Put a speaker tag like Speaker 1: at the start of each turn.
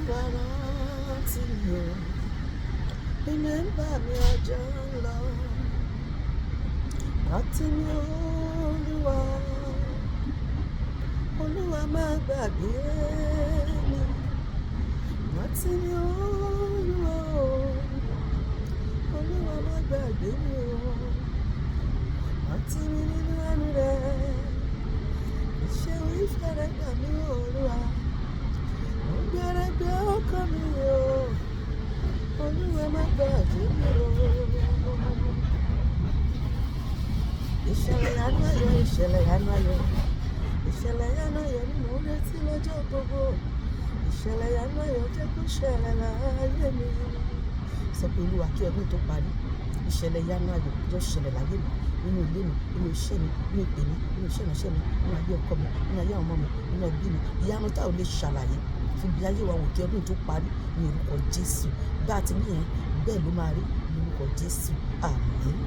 Speaker 1: Olúwa rántí mi o, remember mi ọjọ́ ń lọ. Rántí mi Olúwa, Olúwa má gbàgbé mi. Rántí mi Olúwa o, Olúwa má gbàgbé mi o. Rántí mi nínú àánú rẹ̀, ìṣeun ìfẹ́ rẹ̀ gbà mí Olúwa. Mo gbẹrẹgbẹ ọkàn mi o, Olúwa má gbàgbé mi o. Ìṣẹ̀lẹ̀ ìyanu ayọ̀, ìṣẹ̀lẹ̀ ìyanu ayọ̀, ìṣẹ̀lẹ̀ ìyanu ayọ̀ ni mò ń retí lọ́jọ́ gbogbo. Ìṣẹ̀lẹ̀ ìyanu ayọ̀ jẹ́ kó ṣẹlẹ̀ láyé mi. Sọ pé Olúwa kí ọdún tó parí, ìṣẹ̀lẹ̀ ìyanu ayọ̀ jọ ṣẹlẹ̀ láyé mi, nínú ilé mi, nínú iṣẹ́ mi, nínú ìpè mi, nínú iṣẹ́ ìránṣẹ́ mi, nínú ayé ọkọ mi, nínú ayé àwọn ọmọ mi, nínú ẹbí mi. Ìyanu tá ò lè ṣàlàyé fún bí ayé wa wò kí ọdún tó parí ní orúkọ Jésù. Bá a ti ní yẹn bẹ́ẹ̀ ló máa rí ní orúkọ Jésù. Àmín.